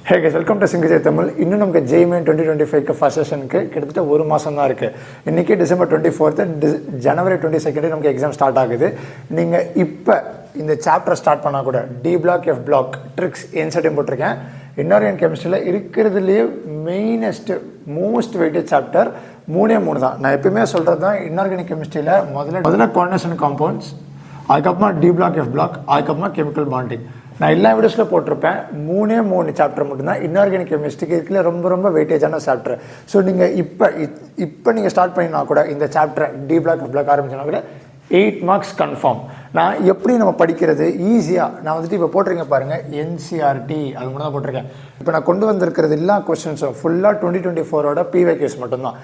Hey guys, welcome to Single Tamil. இன்னும் நமக்கு JEE 2025 first செஷனுக்கு கிட்டத்தட்ட ஒரு மாதம் தான் இருக்குது. இன்றைக்கி December 24th, January 22nd நமக்கு எக்ஸாம் ஸ்டார்ட் ஆகுது. நீங்கள் இப்போ இந்த சாப்டர் ஸ்டார்ட் பண்ணால் கூட D block, F block, tricks, என்செட்டையும் போட்டிருக்கேன். இன்ஆர்கானிக் கெமிஸ்ட்ரியில் இருக்கிறதுலேயே மோஸ்ட் வெயிட்டட் சாப்டர் மூணு தான். நான் எப்பயுமே சொல்கிறது தான், இன்ஆர்கானிக் கெமிஸ்ட்ரியில் முதல்ல கோஆர்டினேஷன் காம்பவுண்ட்ஸ், அதுக்கப்புறமா டி பிளாக், எஃப் பிளாக், அதுக்கப்புறமா கெமிக்கல் பாண்டிங். நான் எல்லா வீடியோஸில் போட்டிருப்பேன். மூணு சாப்டர் மட்டும்தான் இன்ஆர்கானிக் கெமிஸ்ட்ரிக்கு இருக்கிற ரொம்ப வெயிட்டேஜான சாப்டர். ஸோ நீங்கள் இப்போ நீங்கள் ஸ்டார்ட் பண்ணினா கூட இந்த chapter D block, F block ஆரம்பிச்சோன்னா கூட 8 மார்க்ஸ் கன்ஃபார்ம். நான் எப்படி நம்ம படிக்கிறது ஈஸியாக நான் வந்துட்டு இப்போ போட்டிருக்கேன் பாருங்கள், என்சிஆர்டி அது மட்டும் தான் போட்டிருக்கேன். இப்போ நான் கொண்டு வந்திருக்கிறது எல்லா கொஸ்டின்ஸும் ஃபுல்லாக 2024 PYQs மட்டும்தான்.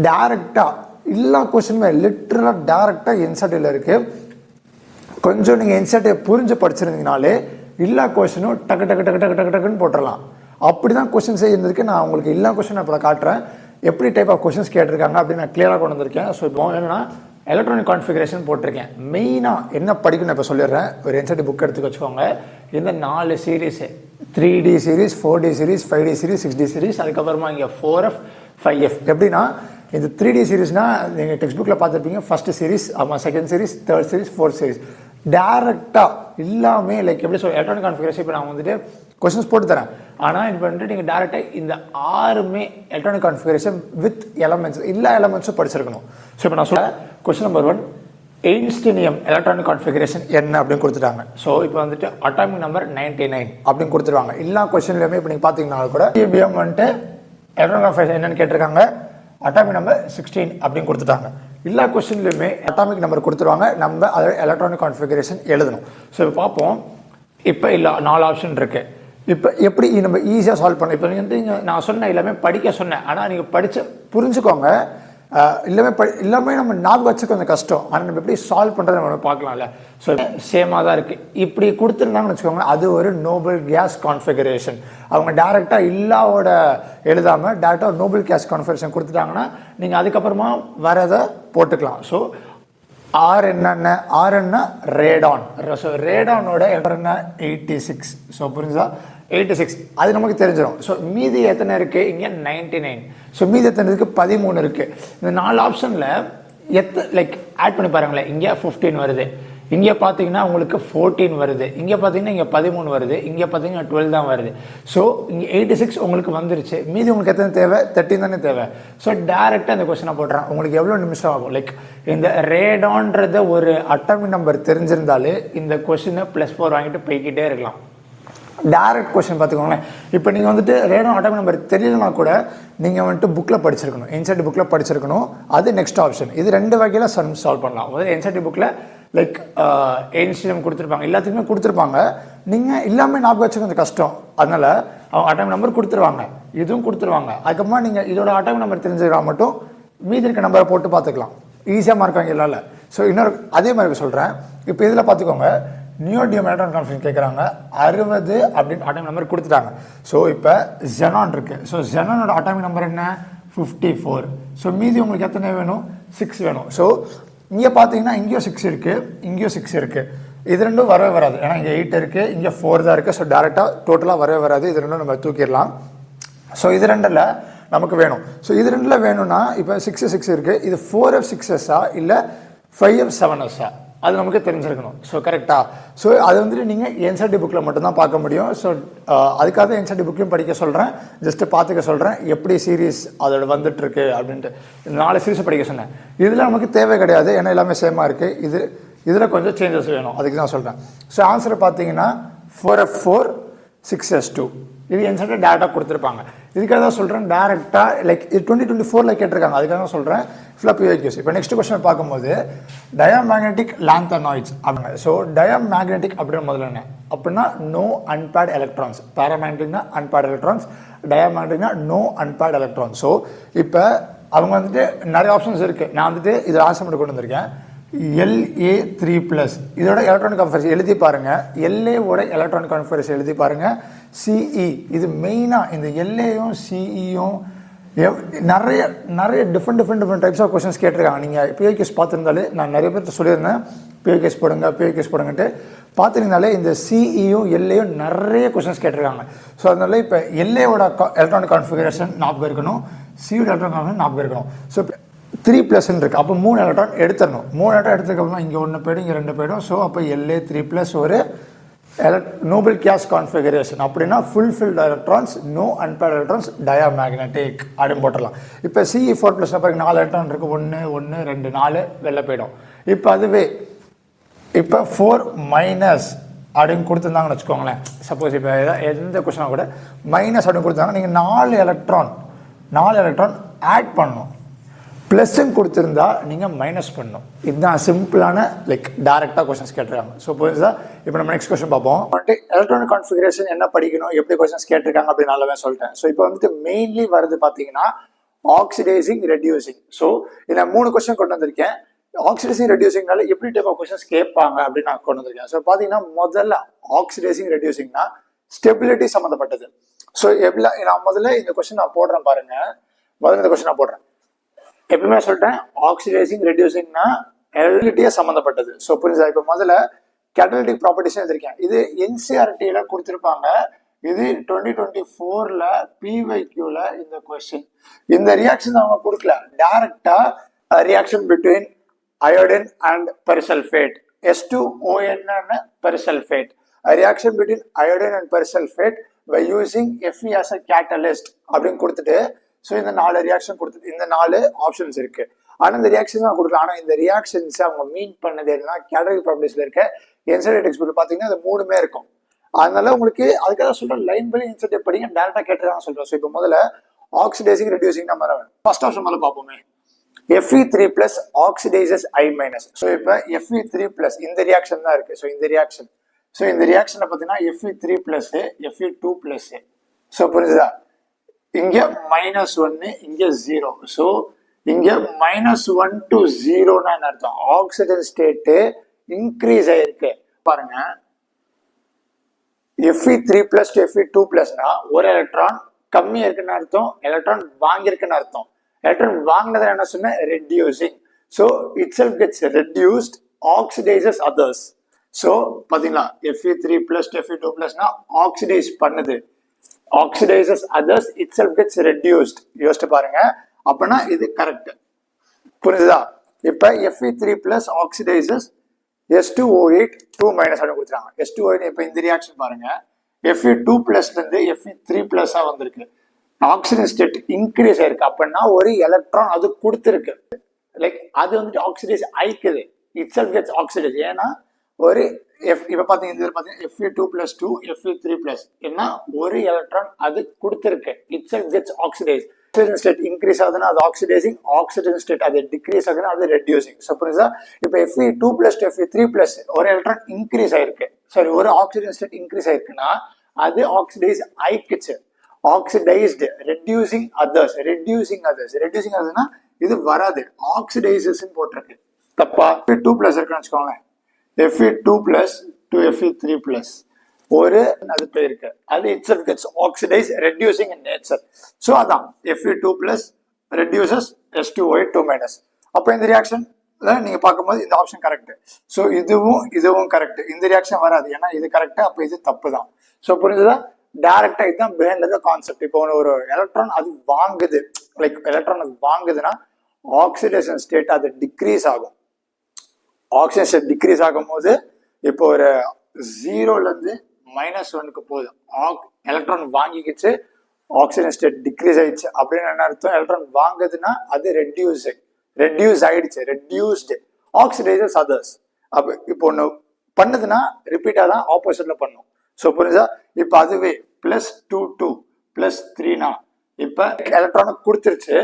டேரெக்டாக எல்லா கொஸ்டினுமே லிட்ரலாக டேரெக்டாக என்சிஆர்டியில் இருக்குது. கொஞ்சம் நீங்கள் என்சிஆர்டியை புரிஞ்சு படிச்சிருந்தீங்கனாலே எல்லா கொஸ்டினும் டக்குன்னு போட்டுடலாம். அப்படி தான் கொஸ்டின்ஸே இருந்திருக்கு. நான் உங்களுக்கு எல்லா கொஸ்டினும் இப்போ காட்டுறேன், எப்படி டைப் ஆஃப் கொஸ்டின்ஸ் கேட்டிருக்காங்க அப்படின்னு நான் கிளியராக கொண்டு வந்திருக்கேன். ஸோ இப்போ என்னன்னா எலக்ட்ரானிக் கான்ஃபிகரேஷன் போட்டிருக்கேன். மெயினாக என்ன படிக்கணும் இப்போ சொல்லிடுறேன். ஒரு என்சிஆர்டி புக் எடுத்து வச்சுக்கோங்க. இந்த 4 series 3D series, 4D series, 5D series, 6D series, அதுக்கப்புறமா இங்கே 4F 5F. எப்படின்னா இந்த 3D சீரீஸ்னால் நீங்கள் டெக்ஸ்ட் புக்கில் பார்த்துருப்பீங்க. ஃபஸ்ட்டு சீரீஸ், ஆமாம், second series, third series, fourth series. டேரெக்டாக எல்லாமே லைக் எப்படி எலக்ட்ரானிக் கான்ஃபிகரேஷன் இப்போ நான் வந்துட்டு கொஸ்டின்ஸ் போட்டு தரேன். ஆனால் இப்போ வந்துட்டு நீங்கள் டேரெக்டாக இந்த 6 எலக்ட்ரானிக் கான்ஃபிகரேஷன் வித் எலமெண்ட்ஸ், எல்லா எலமெண்ட்ஸும் படிச்சிருக்கணும். ஸோ இப்போ நான் சொல்ல கொஸ்டின் நம்பர் 1, எயின்ஸ்டீனியம் எலக்ட்ரானிக் கான்ஃபிகரேஷன் என்ன அப்படின்னு கொடுத்துட்டாங்க. ஸோ இப்போ வந்துட்டு அட்டாமிக் நம்பர் 99 அப்படின்னு கொடுத்துருவாங்க. எல்லா கொஸ்டின்லையுமே இப்போ நீங்கள் பார்த்தீங்கன்னா கூட EBM வந்துட்டு எலக்ட்ரானிக் கான்ஃபிகரேஷன் என்னன்னு கேட்டிருக்காங்க. அட்டாமிக் நம்பர் 16 அப்படின்னு கொடுத்துட்டாங்க. எல்லா கொஸ்டின்லையுமே அட்டாமிக் நம்பர் கொடுத்துருவாங்க. நம்ம அதை எலக்ட்ரானிக் கான்ஃபிகரேஷன் எழுதணும். ஸோ இப்போ பார்ப்போம். இப்போ இல்லை 4 ஆப்ஷன் இருக்குது. இப்போ எப்படி நம்ம ஈஸியாக சால்வ் பண்ணலாம். இப்போ நீங்கள் நான் சொன்ன எல்லாமே படிக்க சொன்னேன். ஆனால் நீங்கள் படித்து புரிஞ்சுக்கோங்க. எல்லாமே நம்ம ஞாபகம் வச்சு கொஞ்சம் கஷ்டம். ஆனால் நம்ம எப்படி சால்வ் பண்ணுறது நம்ம பார்க்கலாம்ல. ஸோ சேமாக தான் இருக்குது. இப்படி கொடுத்துருந்தாங்கன்னு வச்சுக்கோங்க, அது ஒரு நோபல் கேஸ் கான்ஃபிகரேஷன். அவங்க டேரெக்டாக இல்லாவோட எழுதாமல் டேரெக்டாக நோபல் கேஸ் கான்ஃபிகரேஷன் கொடுத்துட்டாங்கன்னா நீங்கள் அதுக்கப்புறமா வரதை போட்டுக்கலாம். ஸோ ஆர் என்ன ரேடான். ஸோ ரேடானோட என்ன 86. ஸோ புரிஞ்சுதா, 86 அது நமக்கு தெரிஞ்சிடும். ஸோ மீதி எத்தனை இருக்குது இங்கே 99. ஸோ மீதி எத்தனை இருக்குது 13 இருக்குது. இந்த 4 ஆப்ஷனில் லைக் ஆட் பண்ணி பாருங்களேன். இங்கே 15 வருது, இங்கே பார்த்தீங்கன்னா உங்களுக்கு 14 வருது, இங்கே பார்த்தீங்கன்னா இங்கே 13 வருது, இங்கே பார்த்தீங்கன்னா 12 தான் வருது. ஸோ இங்கே 86 உங்களுக்கு வந்துருச்சு. மீதி உங்களுக்கு எத்தனை தேவை 13 தானே தேவை. ஸோ டேரெக்டாக இந்த கொஸ்டினை போட்டுறேன். உங்களுக்கு எவ்வளோ நிமிஷம் ஆகும். லைக் இந்த ரேடான்றத ஒரு அட்டாமிக் நம்பர் தெரிஞ்சிருந்தாலே இந்த கொஸ்டினை +4 வாங்கிட்டு போய்கிட்டே இருக்கலாம். டேரக்ட் கொஸ்டின் பார்த்துக்கோங்களேன். இப்போ நீங்கள் வந்துட்டு ரேடான் அட்டாமிக் நம்பர் தெரியலனா கூட நீங்கள் வந்துட்டு புக்கில் படிச்சிருக்கணும், என்சிஆர்டி புக்கில் படிச்சிருக்கணும். அது நெக்ஸ்ட் ஆப்ஷன். இது 2 வகையில் சால்வ் பண்ணலாம். முதல்ல என்சிஆர்டி புக்கில் லைக் எயின்ஸ்டீனியம் கொடுத்துருப்பாங்க, எல்லாத்துக்குமே கொடுத்துருப்பாங்க. நீங்கள் எல்லாமே ஞாபகம் வச்சு கொஞ்சம் கஷ்டம். அதனால் அவங்க அட்டாமிக் நம்பர் கொடுத்துருவாங்க, இதுவும் கொடுத்துருவாங்க. அதுக்கப்புறமா நீங்கள் இதோட அட்டாமிக் நம்பர் தெரிஞ்சுக்கலாம், மட்டும் மீதி இருக்க நம்பரை போட்டு பார்த்துக்கலாம். ஈஸியாக மார்க் வாங்க இல்லால. ஸோ இன்னொரு அதே மாதிரி சொல்கிறேன். இப்போ இதில் பார்த்துக்கோங்க, நியோடியம் எலக்ட்ரான் கான்ஃபிகரேஷன் கேட்குறாங்க. 60 அப்படின்னு அட்டாமிக் நம்பர் கொடுத்துட்டாங்க. ஸோ இப்போ ஜெனான் இருக்குது. ஸோ ஜெனானோட அட்டாமிக் நம்பர் என்ன 54. ஸோ மீதி உங்களுக்கு எத்தனை வேணும் 6 வேணும். ஸோ இங்கே பார்த்தீங்கன்னா இங்கேயும் 6 இருக்குது, இங்கேயும் 6 இருக்குது. இது ரெண்டும் வரவே வராது. ஏன்னா இங்கே 8 இருக்குது, இங்கே 4 தான் இருக்குது. ஸோ டேரெக்டாக டோட்டலாக வரவே வராது. இது ரெண்டும் நம்ம தூக்கிடலாம். ஸோ இது 2ல் நமக்கு வேணும். ஸோ இது 2ல் வேணும்னா இப்போ 6 இருக்குது. இது 4F 6Sஆ இல்லை 5F 7Sஆ அது நமக்கு தெரிஞ்சிருக்கணும். ஸோ கரெக்டாக. ஸோ அது வந்துட்டு நீங்கள் என்சிஆர்டி புக்கில் மட்டும்தான் பார்க்க முடியும். ஸோ அதுக்காக என்சிஆர்டி புக்கையும் படிக்க சொல்கிறேன், ஜஸ்ட்டு பார்த்துக்க சொல்கிறேன் எப்படி சீரீஸ் அதோட வந்துட்டுருக்கு அப்படின்ட்டு. 4 சீரீஸை படிக்க சொன்னேன். இதில் நமக்கு தேவை கிடையாது, ஏன்னா எல்லாமே சேமாக இருக்குது. இதில் கொஞ்சம் சேஞ்சஸ் வேணும், அதுக்கு தான் சொல்கிறேன். ஸோ ஆன்சரை பார்த்தீங்கன்னா 4F4 6S2. இது என்சிஆர்டி டேரெக்டாக கொடுத்துருப்பாங்க. இதுக்காக தான் சொல்கிறேன் டேரெக்டாக லைக் இது 2024 கேட்டிருக்காங்க. அதுக்காக தான் சொல்கிறேன் ஃபுல்லாக PYQs. இப்போ நெக்ஸ்ட் கொஸ்டின் பார்க்கும்போது டயாமேக்னெட்டிக் லாந்தனாய்ட்ஸ் அப்படிங்க. ஸோ டயாமேக்னெட்டிக் அப்படின்னு முதல்ல என்ன அப்படின்னா நோ அன்பேர்ட் எலக்ட்ரான்ஸ். பேராமேக்னெட்டிக்னா அன்பேர்ட் எலக்ட்ரான்ஸ், டயாமேக்னெட்டிக்னா நோ அன்பேர்ட் எலக்ட்ரான்ஸ். ஸோ இப்போ அவங்க வந்துட்டு நிறைய ஆப்ஷன்ஸ் இருக்குது. நான் வந்துட்டு இது ஆன்சர் மட்டும் கொண்டு வந்திருக்கேன். La3+, இதோட எலக்ட்ரானிக் கான்ஃபிகரேஷன் எழுதி பாருங்கள். LAவோட எலக்ட்ரானிக் கான்ஃபிகரேஷன் எழுதி பாருங்கள். CE இது மெயினாக இந்த LAயும் CEயும் நிறைய நிறைய டிஃப்ரெண்ட் டைப்ஸ் ஆஃப் கொஸ்டின்ஸ் கேட்டிருக்காங்க. நீங்கள் பிஓகேஸ் பார்த்துருந்தாலே நான் நிறைய பேர்த்த சொல்லியிருந்தேன் பிஓகேஸ் போடுங்கன்ட்டு பார்த்துருந்தாலே இந்த சிஇயும் எல்ஏயும் நிறைய கொஸ்டின்ஸ் கேட்டிருக்காங்க. ஸோ அதனால இப்போ எல்ஏவோட எலக்ட்ரானிக் கான்ஃபிகரேஷன் ஞாபகம் இருக்கணும், சியோட எலக்ட்ரானிக் கான்ஃபிகரேஷன் ஞாபகம் இருக்கணும். ஸோ 3+ இருக்குது, அப்போ 3 எலக்ட்ரான் எடுத்துடணும். 3 எலக்ட்ரான் எடுத்துக்கப்புறம் இங்கே 1 போய்டும், இங்கே 2 போய்டும். ஸோ அப்போ எல்ஏ 3+ ஒரு நோபல் கேஸ் கான்ஃபிகரேஷன் அப்படின்னா fulfilled electrons, no unpaired electrons, diamagnetic அப்படின்னு போட்டுடலாம். இப்போ சிஇ 4+ பாருங்க 4 எலக்ட்ரான் இருக்குது, 1 1 2 4 வெளில போயிடும். இப்போ அதுவே இப்போ 4- அப்படின்னு கொடுத்துருந்தாங்கன்னு வச்சுக்கோங்களேன். சப்போஸ் இப்போ எந்த கொஸ்டினாக கூட மைனஸ் அப்படின்னு கொடுத்தாங்க, நீங்கள் 4 எலக்ட்ரான் ஆட் பண்ணணும். ப்ளஸ்ன்னு கொடுத்துருந்தா நீங்கள் மைனஸ் பண்ணணும். இதுதான் சிம்பிளான டேரெக்டாக கொஸ்டின்ஸ் கேட்டிருக்காங்க. ஸோ புரிஞ்சுதா? இப்போ நம்ம நெக்ஸ்ட் கொஸ்டின் பார்ப்போம். எலக்ட்ரானிக் கான்ஃபிகரேஷன் என்ன படிக்கணும், எப்படி கொஸ்டின்ஸ் கேட்டிருக்காங்க அப்படின்னு நல்லாவே சொல்லிட்டேன். ஸோ இப்போ மெயின்லி வருது பார்த்தீங்கன்னா ஆக்சிடைசிங், ரெடியூசிங். ஸோ இதில் 3 கொஸ்டின் கொண்டு வந்திருக்கேன். ஆக்சிடைசிங் ரெடியூசிங்னால எப்படி டைப் ஆஃப் கொஸ்டின்ஸ் கேட்பாங்க அப்படின்னு நான் கொண்டு வந்திருக்கேன். ஸோ பார்த்தீங்கன்னா முதல்ல ஆக்சிடைசிங் ரெடியூசிங்னா ஸ்டெபிலிட்டி சம்மந்தப்பட்டது. ஸோ நான் முதல்ல இந்த கொஸ்டின் நான் போடுறேன் பாருங்க. முதல்ல இந்த கொஸ்டின் நான் போடுறேன். எப்பவுமே சொல்லிட்டேன் ஆக்சிடைசிங் ரெடியூசிங்னா எலக்ட்ரிசிட்டியை சம்மந்தப்பட்டது. ஸோ புரிஞ்சுதா? இப்போ முதல்ல கேட்டலிட்டிக் ப்ராப்பர்ட்டிஸ் எடுத்திருக்கேன். இது என்சிஆர்டியில் கொடுத்துருப்பாங்க. இது 2024 PYQல இந்த கொஸ்டின். இந்த ரியாக்ஷன் அவங்க கொடுக்கல, டைரக்டா reaction between iodine and persulfate, S2ON and persulfate, a reaction between iodine and persulfate by using Fe as a catalyst அப்படின்னு கொடுத்துட்டு, ஸோ இந்த 4 ரியாக்ஷன் கொடுத்துட்டு இந்த 4 ஆப்ஷன்ஸ் இருக்கு. ஆனால் இந்த ரியாக்ஷன் தான் கொடுக்கலாம். ஆனால் இந்த ரியாக்ஷன்ஸ் அவங்க மீன் பண்ணது என்னன்னா கேட்டலிக் ப்ராப்பர்ட்டிஸ்ல இருக்க என்சைட் எக்ஸ்பிரிமெண்ட் பார்த்தீங்கன்னா அது 3மே இருக்கும். அதனால உங்களுக்கு அதுக்காக சொல்றேன் லைன் பை இன்சைட் படிங்க, டேரக்டா கேட்டுதான் சொல்றேன். ஸோ இப்போ முதல்ல ஆக்சிடைசிங் ரெடியூசிங் நம்ம ஃபர்ஸ்ட் ஆப்ஷன் முதல்ல பார்ப்போமே. Fe3+ oxidizes I-. ஸோ இப்போ Fe3+ இந்த ரியாக்ஷன் தான் இருக்கு. ஸோ இந்த ரியாக்ஷனை பார்த்தீங்கன்னா Fe3+, Fe2+. ஸோ புரிஞ்சுதா? இங்க -1, இங்க 0. ஸோ இங்க -1 to 0னா என்ன அர்த்தம்? ஆக்சிஜன் ஸ்டேட் இன்க்ரீஸ் ஆயிருக்கு பாருங்க. Fe3+ to Fe2+னா ஒரு எலக்ட்ரான் கம்மியா இருக்குன்னு அர்த்தம், எலக்ட்ரான் வாங்கியிருக்குன்னு அர்த்தம். எலக்ட்ரான் வாங்கினது என்ன சொன்ன? Reducing. So it self gets reduced, oxidises others. So பாத்தீங்களா Fe3+ to Fe2+னா ஆக்சிடைஸ் பண்ணுது, oxidises others, it self gets reduced. யோசிச்சு பாருங்க. அப்படின்னா இது கரெக்ட். புரிஞ்சுதா? இப்ப Fe3+ ஆக்சிடைசஸ் S2O8 2- அப்படின்னு கொடுத்துறாங்க. S2O8 இப்ப இந்த ரியாக்ஷன் பாருங்க, Fe2+ இருந்து Fe3+ வந்திருக்கு. ஆக்சிஜன் ஸ்டேட் இன்க்ரீஸ் ஆயிருக்கு. அப்படின்னா ஒரு எலக்ட்ரான் அது கொடுத்துருக்கு, அது ஆக்சிடைஸ் ஆயிக்குது, இட் செல்ஃப் கெட்ஸ் ஆக்சிடைஸ். ஏன்னா ஒரு இப்ப பாத்தீங்கன்னா Fe2+2 Fe3+ என்ன ஒரு எலக்ட்ரான் அது கொடுத்துருக்கு, it self gets oxidise. Oxygen state increase ஆகுதுன்னா அது ஆக்சிடைசிங், ஆக்சிஜன் ஸ்டேட் அது டிக்ரீஸ் ஆகுதுன்னா அது ரெடியூசிங். ஸோ புரியுதா? இப்போ Fe2+ to Fe3+ ஒரு எலக்ட்ரான் இன்க்ரீஸ் ஆயிருக்கு, சாரி ஒரு ஆக்சிஜன் ஸ்டேட் இன்க்ரீஸ் ஆயிருக்குன்னா அது ஆக்சிடைஸ் ஆயிக்குச்சு, ஆக்சிடைஸ்டு, ரெடியூசிங் அதர்ஸ். ரெடியூசிங்னா இது வராது, ஆக்சிடைசஸ் போட்டிருக்கு. தப்பா? Fe2+ இருக்குன்னு வச்சுக்கோங்களேன். Fe2+ to Fe3+ ஒரு அது போயிருக்கு, அது itself gets oxidized, reducing in nature. So அதான் Fe2+ reduces S2O8 2-. அப்போ இந்த ரியாக்ஷன் நீங்க பார்க்கும்போது இந்த ஆப்ஷன் கரெக்ட். ஸோ இதுவும் கரெக்ட். இந்த ரியாக்ஷன் வராது, ஏன்னா இது கரெக்ட், அப்போ இது தப்பு தான். ஸோ புரிஞ்சுதா? டைரக்டா இதுதான் பிஹைண்ட் த கான்செப்ட். இப்போ ஒரு எலக்ட்ரான் அது வாங்குது, எலக்ட்ரான் அது வாங்குதுன்னா ஆக்சிடேஷன் ஸ்டேட் அது டிக்ரீஸ் ஆகும். ஆக்சிஜன் ஸ்டேட் டிக்ரீஸ் ஆகும் போது இப்போ ஒரு 0ல இருந்து -1க்கு போகுது, எலக்ட்ரான் வாங்கிக்கிச்சு, ஆக்சிஜன் ஸ்டேட் டிக்ரீஸ் ஆயிடுச்சு. அப்படின்னு என்ன அர்த்தம்? எலக்ட்ரான் வாங்குதுன்னா அது ரெடியூஸ் ஆயிடுச்சு, ரெடியூஸ்டு, ஆக்சிடைசஸ் அதர்ஸ். அப்ப இப்போ ஒண்ணு பண்ணுதுன்னா ரிப்பீட்டா தான் ஆப்போசிட்ல பண்ணும். ஸோ புரியுதா? இப்போ அதுவே +2 +3னா இப்ப எலக்ட்ரானை கொடுத்துருச்சு,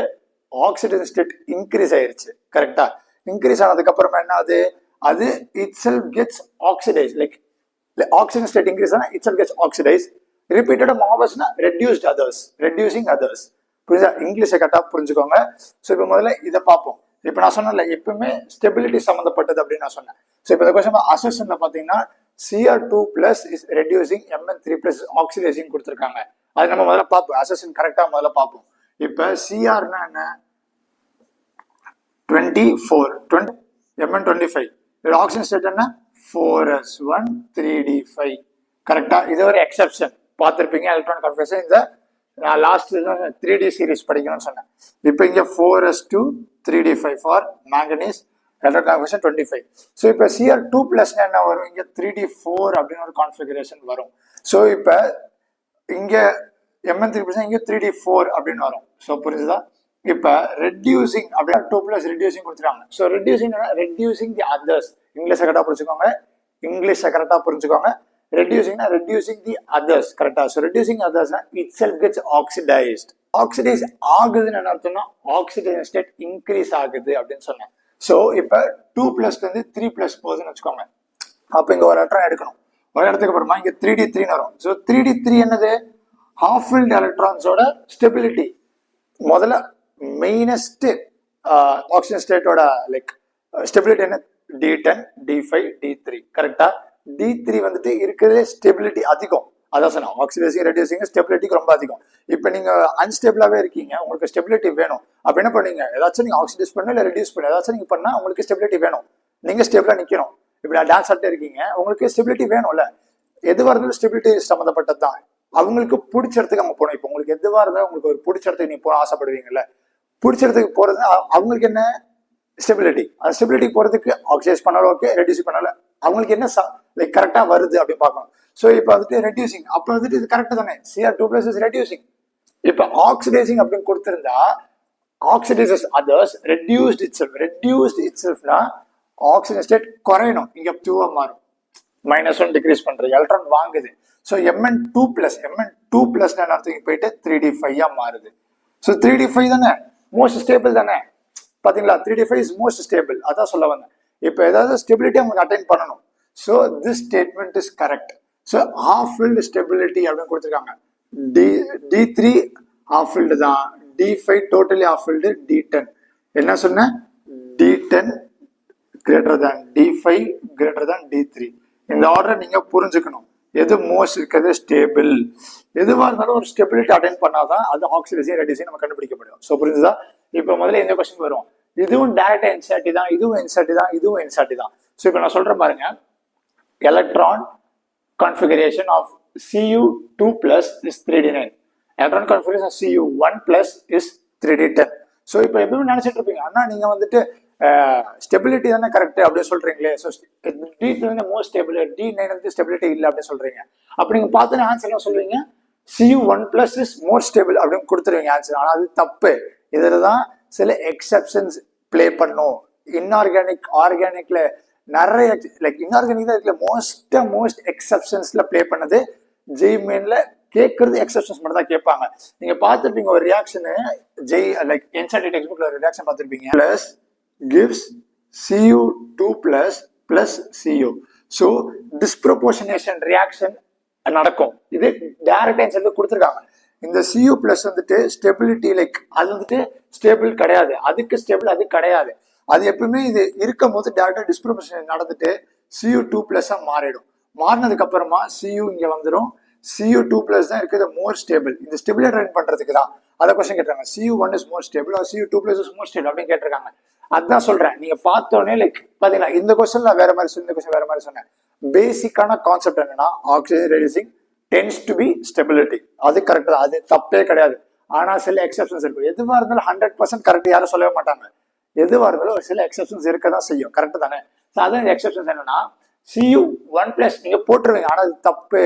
ஆக்சிஜன் ஸ்டேட் இன்க்ரீஸ் ஆயிருச்சு. கரெக்டா? இன்க்ரீஸ் ஆனதுக்கு அப்புறமா என்ன அது itself gets oxidise. Oxygen state increase ஆனா இட் செல்ஃப் கெட்ஸ் ஆக்சிடைஸ். ரிப்பீட்டடா மாவஸ்னா ரெடியூசிங் அதர்ஸ். புரியுதா? இங்கிலீஷை கரெக்டா புரிஞ்சுக்கோங்க. ஸோ இப்போ முதல்ல இதை பார்ப்போம். இப்போ நான் சொன்னேன்ல எப்பவுமே ஸ்டெபிலிட்டி சம்மந்தப்பட்டது அப்படின்னு நான் சொன்னேன். ஸோ இப்போ இந்த கொஸ்டின் அசெஷன்ல பாத்தீங்கன்னா Cr2+ is reducing, Mn3+ oxidising கொடுத்துருக்காங்க. அது நம்ம முதல்ல பார்ப்போம், அசெஷன் கரெக்டா முதல்ல பார்ப்போம். இப்போ சிஆர்னா என்ன 24 mn 25 இதோட ஆக்சிஜன் ஸ்டேட் என்ன 4s1 3d5 கரெக்டா இது ஒரு எக்ஸெப்ஷன் பார்த்துருப்பீங்க எலக்ட்ரான் கான்ஃபிகரேஷன் இந்த நான் லாஸ்ட் 3D சீரிஸ் படிக்கணும்னு சொன்னேன் இப்போ இங்கே 4s2 3d5 for manganese electron configuration 25 so இப்போ சிஆர் 2+ என்ன வரும் இங்கே 3d4 அப்படின்னு ஒரு கான்ஃபிகரேஷன் வரும் ஸோ இப்போ இங்கே mn 3+ இங்கே 3d4 அப்படின்னு வரும் ஸோ புரிஞ்சுதா இப்போ ரெடியூசிங் அப்படின்னா 2+ ரெடியூசிங் கொடுத்துருக்காங்க ஸோ ரெடியூசிங் தி அதர்ஸ் இங்கிலீஷை கரெக்டாக புரிஞ்சுக்கோங்க reducing the others correct so reducing others itself gets oxidized ஆகுதுன்னு என்ன அர்த்தம்னா ஆக்சிடேஷன் ஸ்டேட் இன்க்ரீஸ் ஆகுது அப்படின்னு சொன்னேன் ஸோ இப்போ 2+ வந்து 3+ போகுதுன்னு வச்சுக்கோங்க அப்போ இங்கே ஒரு எலக்ட்ரான் எடுக்கணும் ஒரு இடத்துக்கு அப்புறமா இங்கே 3d3 வரும் ஸோ 3d3 என்னது half filled எலக்ட்ரான்ஸோட ஸ்டெபிலிட்டி முதல்ல மெயினஸ்ட் ஆக்சிஜன் ஸ்டேட்டோட லைக் ஸ்டெபிலிட்டி என்ன d10 d5 d3 கரெக்டா d3 வந்துட்டு இருக்கிறதே ஸ்டெபிலிட்டி அதிகம் அதான் சொன்னேன் ஆக்சிடைசிங் ரெடியூசிங் ஸ்டெபிலிட்டிக்கு ரொம்ப அதிகம் இப்போ நீங்க அன்ஸ்டேபிளாவே இருக்கீங்க உங்களுக்கு ஸ்டெபிலிட்டி வேணும் அப்ப என்ன பண்ணீங்க ஏதாச்சும் நீங்க ஆக்சிடைஸ் பண்ண இல்லை ரெடியூஸ் பண்ண ஏதாச்சும் நீங்க பண்ணா உங்களுக்கு ஸ்டெபிலிட்டி வேணும் நீங்க ஸ்டேபிளா நிக்கணும் இப்படி டான்ஸ் ஆகிட்டே இருக்கீங்க உங்களுக்கு ஸ்டெபிலிட்டி வேணும்ல எதுவாக இருந்தாலும் ஸ்டெபிலிட்டி சம்மந்தப்பட்டது தான் அவங்களுக்கு பிடிச்ச இடத்துக்கு அவங்க போகணும் இப்போ உங்களுக்கு எதுவாக இருந்தாலும் உங்களுக்கு ஒரு பிடிச்ச இடத்துக்கு நீங்க போக ஆசைப்படுவீங்கல்ல பிடிச்ச இடத்துக்கு போறது அவங்களுக்கு என்ன ஸ்டெபிலிட்டி அந்த ஸ்டெபிலிட்டி போறதுக்கு ஆக்சிடைஸ் பண்ணாலும் ஓகே ரெடியூஸ் பண்ணாலும் அவங்களுக்கு என்ன லைக் கரெக்டா வருது அப்படின்னு பார்க்கணும் ஸோ இப்போ வந்துட்டு ரெடியூசிங் அப்போ வந்துட்டு இது கரெக்ட் தானே Cr2+ இஸ் ரெடியூசிங் இப்போ ஆக்சிடைசிங் அப்படின்னு கொடுத்திருந்தா ஆக்சிடைசஸ் அதர்ஸ் ரெடியூஸ்ட் இட்செல்ஃப்னா ஆக்சிஜன் ஸ்டேட் குறையணும் இங்க 2 மாறும் -1 டிக்ரீஸ் பண்ற எலக்ட்ரான் வாங்குது ஸோ mn2+ அர்த்தம் போயிட்டு 3d5 மாறுது ஸோ 3d5 தானே மோஸ்ட் ஸ்டேபிள் தானே பாத்தீங்களா 3d5 இஸ் மோஸ்ட் ஸ்டேபிள் அதான் சொல்ல வந்தேன் இப்போ ஏதாவது ஸ்டெபிலிட்டி அவங்க அட்டைன் பண்ணணும் so this statement is correct so half filled stability அப்படின்னு கொடுத்துருக்காங்க d3 half filled தான் d5 totally half filled d10 என்ன சொன்ன d10 greater than d5 greater than d3 இந்த ஆர்டர் நீங்க புரிஞ்சுக்கணும் எது மோஸ்ட் இருக்கிறது ஸ்டேபிள் எதுவாக இருந்தாலும் ஒரு ஸ்டெபிலிட்டி அட்டைன் பண்ணாதான் அது ஆக்சிடைசிங் ரெடியூசிங் நம்ம கண்டுபிடிக்க முடியும் ஸோ புரிஞ்சுதா இப்போ முதல்ல எந்த கொஸ்டின் வரும் இதுவும் டைரக்டா என்சிஆர்டி தான் இதுவும் என்சிஆர்டி தான் இதுவும் என்சிஆர்டி தான் ஸோ இப்போ நான் சொல்றேன் பாருங்க electron configuration of Cu2+ is 3d9 electron configuration Cu1+ is 3d10 so இப்போ எப்பவுமே நினைச்சிட்டு இருப்பீங்க ஆனா நீங்க வந்துட்டு ஸ்டெபிலிட்டி தானே கரெக்ட் அப்படின்னு சொல்றீங்களே ஸோ D3 வந்து மோஸ்ட் ஸ்டேபிள் D9 வந்து ஸ்டெபிலிட்டி இல்லை அப்படின்னு சொல்றீங்க அப்படி நீங்க பார்த்தோன்னா ஆன்சர் என்ன சொல்லுவீங்க Cu1+ இஸ் மோர் ஸ்டேபிள் அப்படின்னு கொடுத்துருவீங்க ஆன்சர் ஆனால் அது தப்பு இதில் தான் சில எக்ஸெப்ஷன்ஸ் பிளே பண்ணும் இன்ஆர்கானிக் ஆர்கானிக்ல நிறைய லைக் இன்ஆர்கானிக் தான் இருக்குல்ல மோஸ்ட் எக்ஸெப்ஷன்ஸ்ல பிளே பண்ணது ஜெய்மெயின்ல கேட்கறது எக்ஸெப்ஷன்ஸ் மட்டும் தான் கேட்பாங்க நீங்க பார்த்துருப்பீங்க ஒரு ரியாக்ஷனு லைக் என்சிஆர்டி டெக்ஸ்ட் புக்ல ஒரு ரியாக்ஷன் பார்த்துருப்பீங்க plus gives Cu2+ plus Cu so disproportionation reaction நடக்கும் இது டைரக்ட் ஆன்சர்ல கொடுத்துருக்காங்க இந்த Cu+ வந்துட்டு ஸ்டெபிலிட்டி லைக் அது வந்துட்டு ஸ்டேபிள் கிடையாது அதுக்கு ஸ்டேபிள் அது கிடையாது அது எப்பவுமே இது இருக்கும் போது டைரக்டா டிஸ்ப்ரொபோர்ஷன் நடந்துட்டு Cu2+ மாறிடும் மாறினதுக்கு அப்புறமா Cu இங்க வந்துடும் Cu2+ தான் இருக்குது மோர் ஸ்டேபிள் இந்த ஸ்டெபிலிட்டி ட்ரைன் பண்றதுக்கு தான் அதை கொஸ்டின் கேட்டாங்க Cu1 is more stable Cu2+ is more stable அப்படின்னு கேட்டிருக்காங்க அதான் சொல்றேன் நீங்க பார்த்தோன்னே லைக் பாத்தீங்களா இந்த கொஸ்டின் நான் வேற மாதிரி சொன்னேன் இந்த கொஸ்டின் வேற மாதிரி சொன்னேன் பேசிக்கான கான்செப்ட் என்னன்னா oxygen reducing tends to be stability அது கரெக்ட் தான் அது தப்பே கிடையாது ஆனா சில எக்ஸெப்ஷன்ஸ் இருக்கும் எதுவா இருந்தாலும் 100% கரெக்ட் யாரும் சொல்லவே மாட்டாங்க எதுவா இருந்தாலும் ஒரு சில எக்ஸெப்ஷன்ஸ் இருக்க தான் செய்யும் கரெக்ட் தானே அதான் எக்ஸெப்ஷன்ஸ் என்னன்னா Cu1+ நீங்க போட்டுருவீங்க ஆனா அது தப்பு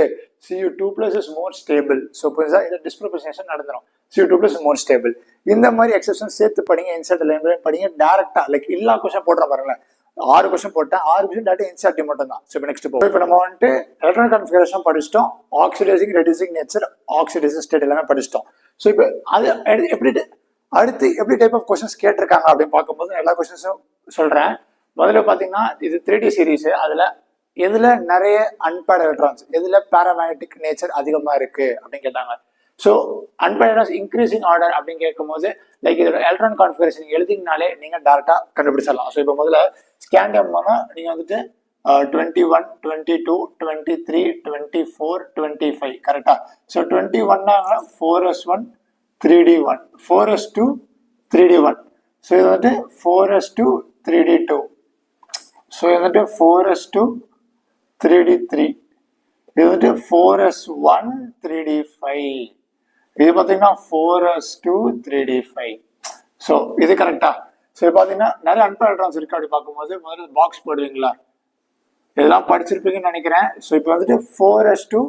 Cu2+ is more stable so இந்த டிஸ்ப்ரொபோர்ஷனேஷன் நடந்துடும் Cu2+ இஸ் மோர் ஸ்டேபிள் இந்த மாதிரி எக்ஸெப்ஷன் சேர்த்து படிங்க இன்சர்ட் லைன் படிங்க டேரக்டா லைக் எல்லா கொஸ்டின் போடுற பாருங்களேன் 6 கொஸ்டின் போட்டேன் 6 கொஸ்டின் டேரக்டா என்சிஆர்டி மட்டும் தான் ஸோ இப்போ நெக்ஸ்ட் போகும் இப்போ நம்ம வந்துட்டு எலக்ட்ரான் கான்ஃபிகரேஷன் படிச்சிட்டோம் oxidising reducing nature oxidising state எல்லாமே படிச்சிட்டோம் ஸோ இப்போ அது அடுத்து எப்படி டைப் ஆஃப் கொஸ்டின்ஸ் கேட்டிருக்காங்க அப்படின்னு பார்க்கும்போது எல்லா கொஸ்டின்ஸும் சொல்றேன் முதல்ல பாத்தீங்கன்னா இது 3D சீரீஸ் அதுல எதுல நிறைய அன்பேர்ட் எலக்ட்ரான்ஸ் எதுல பாராமேக்னெட்டிக் நேச்சர் அதிகமா இருக்கு அப்படின்னு கேட்டாங்க ஸோ அன்பேர்ட் இன்க்ரீசிங் ஆர்டர் அப்படின்னு கேட்கும்போது லைக் இதோட எலக்ட்ரான் கான்ஃபிகரேஷன் எழுதிங்கனாலே நீங்க டேரக்டா கண்டுபிடிச்சிடலாம் ஸோ இப்போ முதல்ல ஸ்கேண்டியம் நீங்க வந்துட்டு 21 22 23 24 25 கரெக்டா so 21 4s1 3d1, 4s2 3d1. So இது வந்துட்டு 4s2 3d2. ஸோ இது வந்துட்டு 4s2 3d3. இது வந்துட்டு 4s1 3d5. இது பார்த்தீங்கன்னா 4s2 3d5. ஸோ இது கரெக்டா? ஸோ இது பார்த்தீங்கன்னா நிறைய அன்பேட் எலக்ட்ரான்ஸ் இருக்கு. அப்படி பார்க்கும்போது முதல்ல பாக்ஸ் போடுவீங்களா? இதெல்லாம் படிச்சிருப்பீங்கன்னு நினைக்கிறேன். ஸோ இப்போ வந்துட்டு 4s2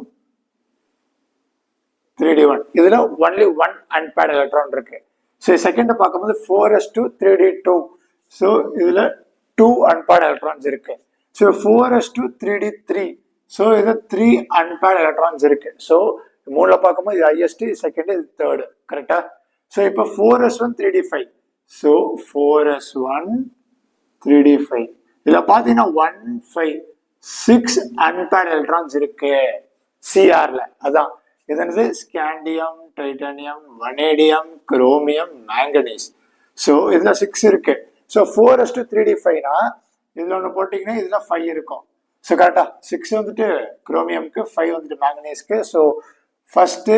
3d1. இதுல ஒன்லி ஒன் அன்பேட் எலக்ட்ரான் இருக்கு. ஸோ செகண்ட் பார்க்கும்போது 4s2 3d2. ஸோ இதுல 2 அன்பேட் எலக்ட்ரான்ஸ் இருக்கு. So 4s2 3d3. ஸோ இது 3 அன்பேட் எலக்ட்ரான்ஸ் இருக்கு. ஸோ மூணுல பார்க்கும்போது இது ஹையஸ்ட், செகண்ட், இது தேர்டு. கரெக்டா? ஸோ இப்போ 4s1 3d5. So 4s1 3d5. இதுல பாத்தீங்கன்னா 1 5 6 அன்பேட் எலக்ட்ரான்ஸ் இருக்கு சிஆர்ல. அதான் இது என்னது? Scandium, titanium, vanadium, chromium, manganese. So இதுல 6 இருக்கு. ஸோ 4s2 3d5னா இதுல ஒன்று போட்டிங்கன்னா இதுல 5 இருக்கும். ஸோ கரெக்டா? 6 வந்துட்டு குரோமியம்க்கு, 5 வந்துட்டு மேங்கனீஸ்க்கு. ஸோ ஃபர்ஸ்ட்டு,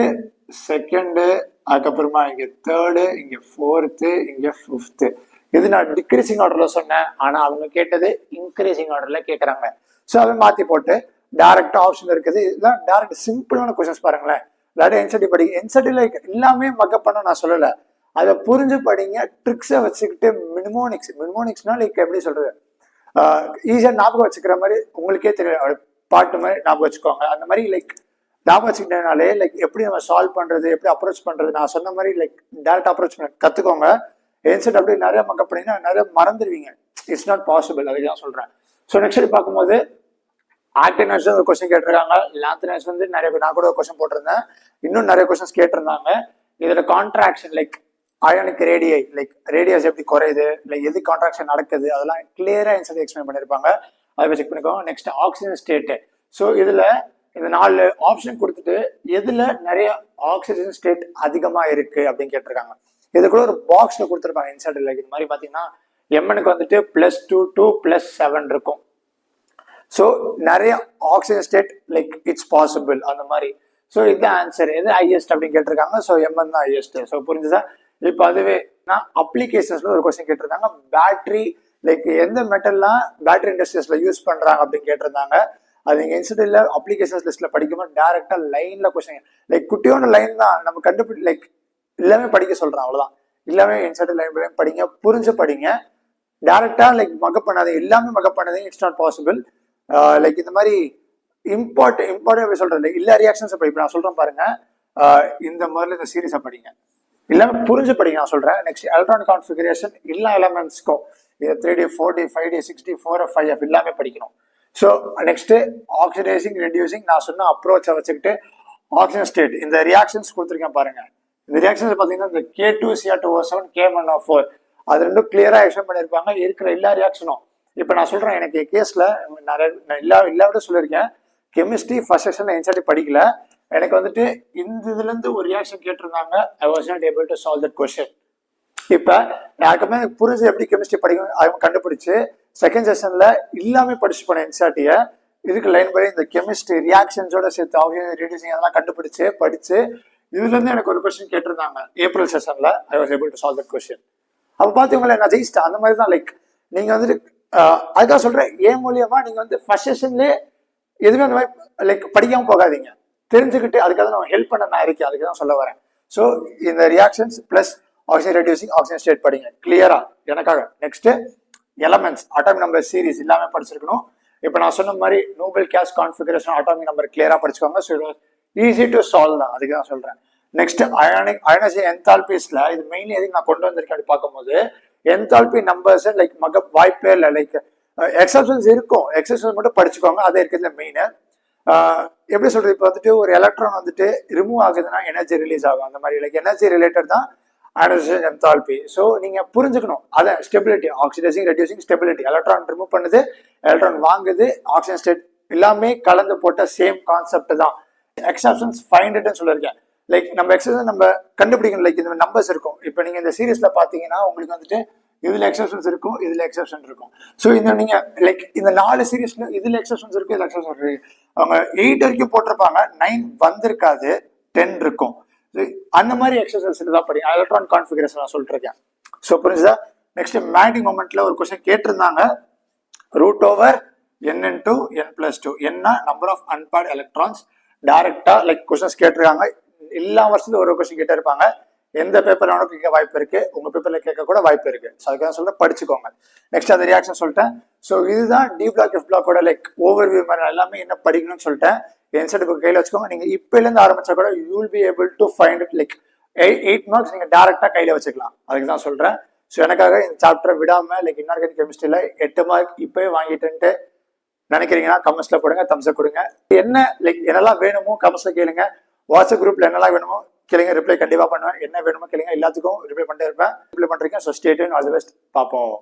செகண்டு, அதுக்கப்புறமா இங்க தேர்டு, இங்க ஃபோர்த்து, இங்க ஃபிஃப்த்து. இது நான் டிக்ரீசிங் ஆர்டர்ல சொன்னேன், ஆனா அவங்க கேட்டது இன்க்ரீசிங் ஆர்டர்ல கேட்கறாங்க. ஸோ அதை மாத்தி போட்டு டைரக்ட் ஆப்ஷன் இருக்குது. இதெல்லாம் டைரக்ட் சிம்பிளான கொஸ்டின்ஸ் பாருங்களேன். இல்லாட்டி என்சிடி படிங்க. என்சிடில எல்லாமே மக்கப் பண்ண நான் சொல்லலை, அதை புரிஞ்சு படிங்க. ட்ரிக்ஸை வச்சுக்கிட்டு மினிமோனிக்ஸ்னா லைக் எப்படி சொல்றது, ஈஸியா ஞாபகம் வச்சுக்கிற மாதிரி உங்களுக்கே தெரியும். பாட்டு மாதிரி ஞாபகம் வச்சுக்கோங்க. அந்த மாதிரி லைக் ஞாபகம் வச்சுக்கிட்டனாலே லைக் எப்படி நம்ம சால்வ் பண்றது, எப்படி அப்ரோச் பண்றது, நான் சொன்ன மாதிரி லைக் டேரக்ட் அப்ரோச் பண்ண கத்துக்கோங்க. என்செட் அப்படி நிறைய மக்கப் பண்ணீங்கன்னா நிறைய மறந்துடுவீங்க. It's not possible. அதுக்கு தான் சொல்றேன். ஸோ நெக்ஸ்ட் பார்க்கும்போது ஆக்டினஸ் ஒரு கொஸ்டின் கேட்டிருக்காங்க. லாந்தினஸ் வந்து நிறைய நான் கூட ஒரு கொஸ்டின் போட்டிருந்தேன். இன்னும் நிறைய கொஸ்டின்ஸ் கேட்டிருந்தாங்க. இதுல contraction like ionic ரேடியை like radius எப்படி குறையுது, லைக் எது கான்ட்ராக்ஷன் நடக்குது, அதெல்லாம் கிளியரா என்செட் எக்ஸ்பிளைன் பண்ணிருப்பாங்க. அதை செக் பண்ணிக்கோங்க. Next oxygen state. ஸோ இதுல இந்த 4 ஆப்ஷன் கொடுத்துட்டு எதுல நிறைய ஆக்சிஜன் ஸ்டேட் அதிகமா இருக்கு அப்படின்னு கேட்டிருக்காங்க. இதுக்குள்ள ஒரு பாக்ஸ்ல கொடுத்துருப்பாங்க இன்சைட். லைக் இது மாதிரி பாத்தீங்கன்னா எம்எனுக்கு வந்துட்டு +2 to +7 இருக்கும். ஸோ நிறைய oxygen state like it's possible அந்த மாதிரி. ஸோ இது ஆன்சர் எது ஹையஸ்ட் அப்படின்னு கேட்டிருக்காங்க. ஸோ எம்என் தான் ஹையஸ்ட். ஸோ புரிஞ்சுதா? இப்போ அதுவே நான் அப்ளிகேஷன்ஸ்ல ஒரு கொஸ்டின் கேட்டிருந்தாங்க. பேட்டரி லைக் எந்த மெட்டல்லாம் பேட்டரி இண்டஸ்ட்ரீஸ்ல யூஸ் பண்றாங்க அப்படின்னு கேட்டிருந்தாங்க. அது நீங்க இன்ஸ்டியூட்ல அப்ளிகேஷன்ஸ் லிஸ்ட்ல படிக்கும்போது டேரக்டா லைன்ல கொஸ்டின் லைக் குட்டியோட லைன் தான் நம்ம கண்டுபிடி லைக் எல்லாமே படிக்க சொல்றேன். அவ்வளவுதான். எல்லாமே இன்ஸ்டியூட் லைன் படிங்க, புரிஞ்சு படிங்க. டேரக்டா லைக் மக்கப் பண்ணாதீங்க. எல்லாமே மக்கப் பண்ணாதீங்க. It's not possible. லைக் இந்த மாதிரி இம்பார்ட்டன்ட் எப்படி சொல்றேன், லைக் எல்லா ரியாக்ஷன்ஸும் படிப்பேன். நான் சொல்றேன் பாருங்க. இந்த முதல்ல இந்த சீரீஸை படிங்க, எல்லாமே புரிஞ்சு படிங்க. நான் சொல்றேன். நெக்ஸ்ட் எலக்ட்ரானிக் கான்ஃபிகரேஷன் எல்லா எலமெண்ட்ஸ்க்கும் இது 3D 4D 5D 6D 4F 5F எல்லாமே படிக்கணும். ஸோ நெக்ஸ்ட் ஆக்சிடைசிங் ரெடியூசிங் நான் சொன்ன அப்ரோச்சை வச்சுக்கிட்டு ஆக்சிஜன் ஸ்டேட் இந்த ரியாக்ஷன்ஸ் கொடுத்துருக்கேன் பாருங்க. இந்த ரியாக்ஷன்ஸ் பார்த்தீங்கன்னா இந்த K2Cr2O7 K1O4 அது ரெண்டும் கிளியரா எக்ஸ்பிளைன் பண்ணியிருப்பாங்க. இருக்கிற எல்லா ரியாக்ஷனும் இப்போ நான் சொல்றேன். எனக்கு கேஸ்ல நிறைய எல்லா சொல்லியிருக்கேன். கெமிஸ்ட்ரி ஃபர்ஸ்ட் செஷன்ல என்சிடி படிக்கல. எனக்கு வந்துட்டு இந்த இதுல இருந்து ஒரு ரியாக்ஷன் கேட்டிருந்தாங்க. I was not able to solve that question. இப்ப யாருக்குமே எனக்கு புரிஞ்சு எப்படி கெமிஸ்ட்ரி படிக்கணும் அவங்க கண்டுபிடிச்சு செகண்ட் செஷன்ல எல்லாமே படிச்சு போனேன் என்சிஆர்டிய. இதுக்கு லைன் படி இந்த கெமிஸ்ட்ரி ரியாக்ஷன்ஸோட சேர்த்து ஆக்சிஜன் ரெடியூசிங் அதெல்லாம் கண்டுபிடிச்சு படிச்சு இதுல இருந்து எனக்கு ஒரு கொஸ்டின் கேட்டிருந்தாங்க ஏப்ரல் செஷன்ல. I was able to solve that question. அப்ப பாத்தீங்களா நான் ஜெயிச்சிட்டேன். அந்த மாதிரி தான் லைக் நீங்க வந்துட்டு அதுதான் சொல்றேன். ஏன் மூலியமா நீங்க வந்து ஃபர்ஸ்ட் செஷன்லேயே எதுவுமே அந்த மாதிரி லைக் படிக்காம போகாதீங்க. தெரிஞ்சுக்கிட்டு அதுக்காக நான் ஹெல்ப் பண்ண நான் இருக்கேன். அதுக்கு தான் சொல்ல வரேன். ஸோ இந்த reactions plus oxygen reducing oxygen state படிங்க கிளியரா எனக்காக. Next elements atomic number series எல்லாமே படிச்சிருக்கணும். இப்போ நான் சொன்ன மாதிரி Nobel gas configuration atomic number கிளியரா படிச்சுக்கோங்க. ஸோ ஈஸி டு சால்வ் தான். அதுக்கு தான் சொல்றேன். நெக்ஸ்ட் அயனைசேஷன் என்தால்பிஸ்ல இது மெயின்லி எதுக்கு நான் கொண்டு வந்திருக்கேன் அப்படி பார்க்கும்போது என்தால்பி நம்பர்ஸ் லைக் வாய்ப்பே இல்லை. லைக் எக்ஸப்ஷன்ஸ் இருக்கும். எக்ஸப்ஷன்ஸ் மட்டும் படிச்சுக்கோங்க. அது இருக்கிறது மெயின். எப்படி சொல்றது, இப்போ வந்துட்டு ஒரு எலக்ட்ரான் வந்துட்டு ரிமூவ் ஆகுதுன்னா எனர்ஜி ரிலீஸ் ஆகும். அந்த மாதிரி லைக் எனர்ஜி ரிலேட்டட் தான் அயனைசேஷன் என்தால்பி. ஸோ நீங்க புரிஞ்சுக்கணும். அதை stability oxidising reducing stability electron remove பண்ணுது, எலக்ட்ரான் வாங்குது, ஆக்சிஜன் ஸ்டேட் எல்லாமே கலந்து போட்ட சேம் கான்செப்ட் தான். எக்ஸப்ஷன்ஸ் ஃபைண்ட் சொல்லியிருக்கேன். லைக் நம்ம எக்ஸப்ஷன் நம்ம கண்டுபிடிக்கணும். லைக் இந்த நம்பர்ஸ் இருக்கும். இப்போ நீங்க இந்த சீரீஸ்ல பாத்தீங்கன்னா உங்களுக்கு வந்துட்டு இதுல எக்ஸப்ஷன்ஸ் இருக்கும், இதுல எக்ஸப்ஷன் இருக்கும். ஸோ இந்த நீங்க லைக் இந்த 4 சீரீஸ்ல இதுல எக்ஸப்ஷன்ஸ் இருக்கும், இதுல எக்ஸப்ஷன் இருக்கு. அவங்க 8 வரைக்கும் போட்டிருப்பாங்க, 9 வந்திருக்காது, 10 இருக்கும். அந்த மாதிரி எக்ஸசைஸ் தான் படிங்க. எலக்ட்ரான் கான்ஃபிகரேஷன் நான் சொல்லிட்டு இருக்கேன். ஸோ புரிஞ்சுதா? நெக்ஸ்ட் மேக்னெட்டிக் மொமெண்ட்ல ஒரு கொஸ்டின் கேட்டிருந்தாங்க. Root over n into n plus 2 என்ன நம்பர் ஆஃப் அன்பேர்ட் எலக்ட்ரான்ஸ். டைரக்டா லைக் கொஸ்டின்ஸ் கேட்டிருக்காங்க. எல்லா வருஷத்துல ஒரு கொஸ்டின் கேட்டே இருப்பாங்க. எந்த பேப்பர்ல கேட்க வாய்ப்பு இருக்கு, உங்க பேப்பர்ல கேட்க கூட வாய்ப்பு இருக்கு. ஸோ அதுக்காக சொல்லிட்டு படிச்சுக்கோங்க. நெக்ஸ்ட் அந்த ரியாக்ஷன் சொல்லிட்டேன். ஸோ இதுதான் டி பிளாக் எஃப் பிளாக்கோட லைக் ஓவர்வியூ மாதிரி எல்லாமே என்ன படிக்கணும்னு சொல்லிட்டேன். என்செட் புக் கையில வச்சுக்கோங்க. நீங்க இப்பல இருந்து ஆரம்பிச்சா கூட you will be able to find it like 8 marks நீங்க டைரக்டா கையில வச்சுக்கலாம். அதுக்கு தான் சொல்றேன். ஸோ எனக்காக இந்த சாப்டரை விடாம லைக் இன்ஆர்கானிக் கெமிஸ்ட்ரியில 8 மார்க் இப்பவே வாங்கிட்டுன்ட்டு நினைக்கிறீங்கன்னா கமெண்ட்ஸ்ல போடுங்க, தம்ஸ் அப் கொடுங்க. என்ன லைக் என்னெல்லாம் வேணுமோ கமெண்ட்ஸ்ல கேளுங்க. வாட்ஸ்அப் குரூப்ல என்னெல்லாம் வேணுமோ கேளுங்க, ரிப்ளை கண்டிப்பா பண்ணுவேன். என்ன வேணுமோ கேளுங்க, எல்லாத்துக்கும் ரிப்ளை பண்ணிட்டே இருப்பேன். ரிப்ளை பண்றீங்க. So stay tune, all the best. பார்ப்போம்.